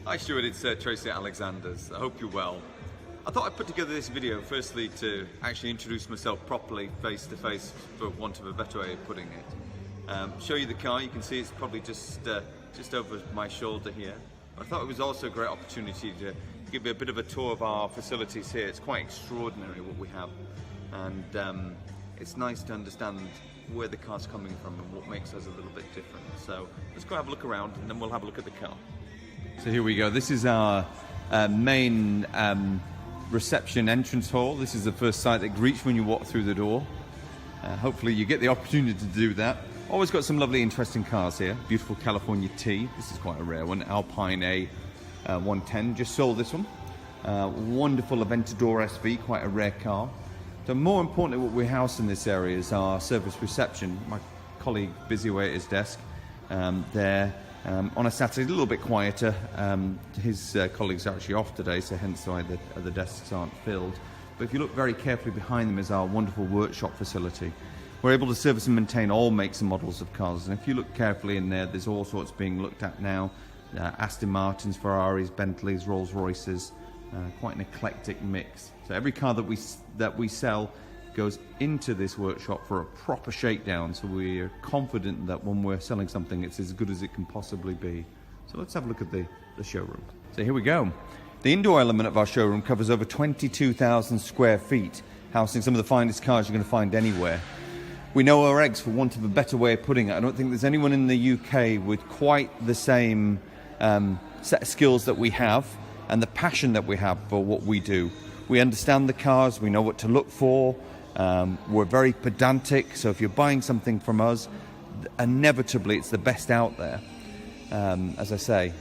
Hi Stuart, it's Tracy at Alexander's. I hope you're well. I thought I'd put together this video firstly to actually introduce myself properly, face to face, for want of a better way of putting it. Show you the car. You can see it's probably just over my shoulder here. I thought it was also a great opportunity to give you a bit of a tour of our facilities here. It's quite extraordinary what we have, and it's nice to understand where the car's coming from and what makes us a little bit different. So let's go have a look around and then we'll have a look at the car. So here we go. This is our main reception entrance hall. This is the first sight that greets when you walk through the door. Hopefully you get the opportunity to do that. Always got some lovely interesting cars here. Beautiful California T. This is quite a rare one. Alpine A 110. Just sold this one. Wonderful Aventador SV. Quite a rare car. So more importantly, what we house in this area is our service reception. My colleague busy away at his desk there. On a Saturday, a little bit quieter. His colleagues are actually off today, so hence why the desks aren't filled. But if you look very carefully behind them is our wonderful workshop facility. We're able to service and maintain all makes and models of cars. And if you look carefully in there, there's all sorts being looked at now. Aston Martins, Ferraris, Bentleys, Rolls Royces. Quite an eclectic mix. So every car that we sell goes into this workshop for a proper shakedown, so we're confident that when we're selling something it's as good as it can possibly be. So let's have a look at the showroom. So here we go. The indoor element of our showroom covers over 22,000 square feet, housing some of the finest cars you're going to find anywhere. We know our eggs, for want of a better way of putting it. I don't think there's anyone in the UK with quite the same set of skills that we have and the passion that we have for what we do. We understand the cars, we know what to look for. We're very pedantic, so if you're buying something from us, inevitably it's the best out there. As I say,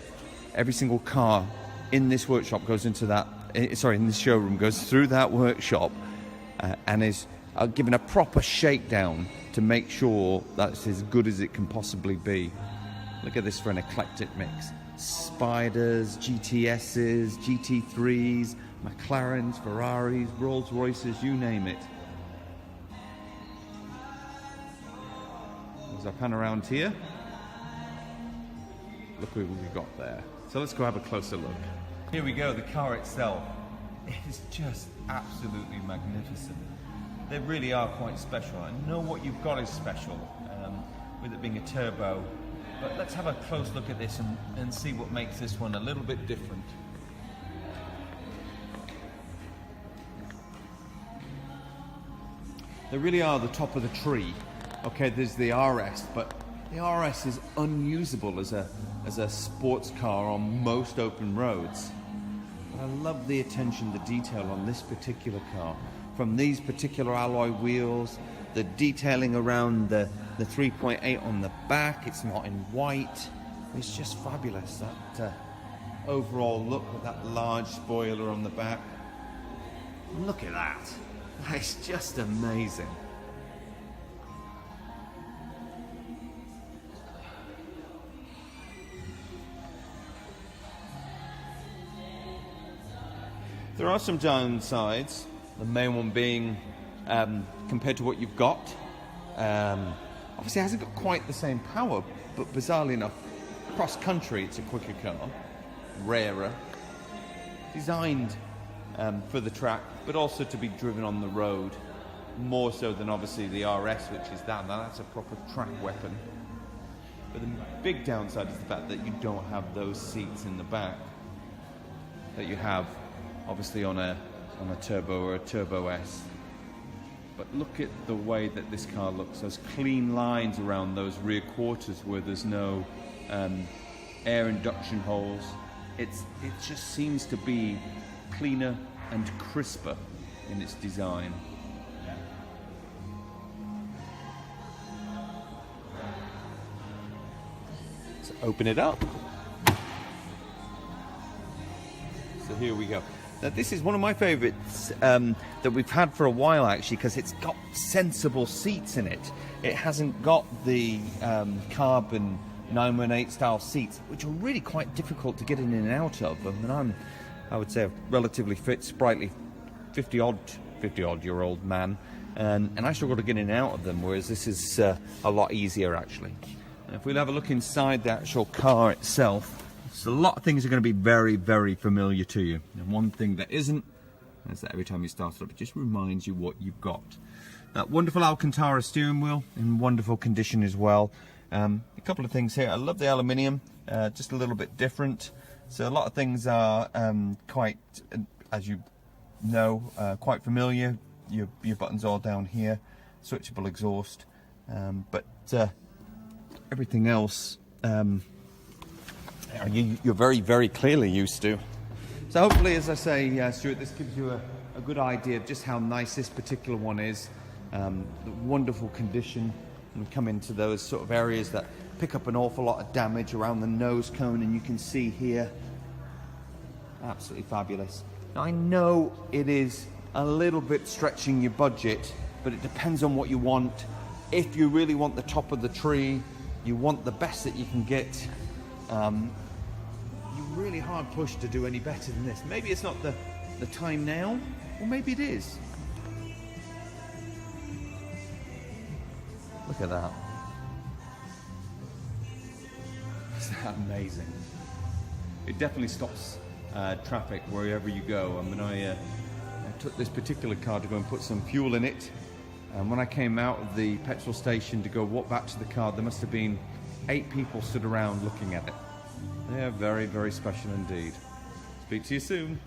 every single car in this workshop goes into that, in this showroom goes through that workshop and is given a proper shakedown to make sure that's as good as it can possibly be. Look at this for an eclectic mix. Spiders, GTSs, GT3s, McLarens, Ferraris, Rolls Royces, you name it. As I pan around here, look what we've got there. So let's go have a closer look. Here we go, the car itself is just absolutely magnificent. They really are quite special. I know what you've got is special, with it being a turbo, but let's have a close look at this and see what makes this one a little bit different. They really are the top of the tree. Okay, there's the RS, but the RS is unusable as a sports car on most open roads. But I love the attention, the detail on this particular car. From these particular alloy wheels, the detailing around the 3.8 on the back, it's not in white. It's just fabulous, that overall look with that large spoiler on the back. Look at that. It's just amazing. There are some downsides, the main one being compared to what you've got. Obviously it hasn't got quite the same power, but bizarrely enough, cross country it's a quicker car, rarer, designed for the track, but also to be driven on the road, more so than obviously the RS, which is that's a proper track weapon. But the big downside is the fact that you don't have those seats in the back that you have obviously on a turbo or a Turbo S. But look at the way that this car looks, those clean lines around those rear quarters where there's no air induction holes. It just seems to be cleaner and crisper in its design. Let's open it up. So here we go. Now this is one of my favourites that we've had for a while actually, because it's got sensible seats in it. It hasn't got the carbon 918 style seats, which are really quite difficult to get in and out of. I mean, I would say a relatively fit, sprightly 50 odd year old man, and I struggle to get in and out of them, whereas this is a lot easier actually. And if we'll have a look inside the actual car itself, So a lot of things are going to be very, very familiar to you. And one thing that isn't is that every time you start it up, it just reminds you what you've got. That wonderful Alcantara steering wheel in wonderful condition as well. A couple of things here. I love the aluminium, just a little bit different. So a lot of things are quite, as you know, quite familiar. Your buttons all down here, switchable exhaust, but everything else you're very, very clearly used to. So hopefully, as I say, Stuart, this gives you a good idea of just how nice this particular one is. The wonderful condition, and we come into those sort of areas that pick up an awful lot of damage around the nose cone, and you can see here, absolutely fabulous. Now I know it is a little bit stretching your budget, but it depends on what you want. If you really want the top of the tree, you want the best that you can get, you're really hard pushed to do any better than this. Maybe it's not the time now, or maybe it is. Look at that. Isn't that amazing? It definitely stops traffic wherever you go. I mean, I took this particular car to go and put some fuel in it, and when I came out of the petrol station to go walk back to the car, there must have been 8 people stood around looking at it. They're very, very special indeed. Speak to you soon.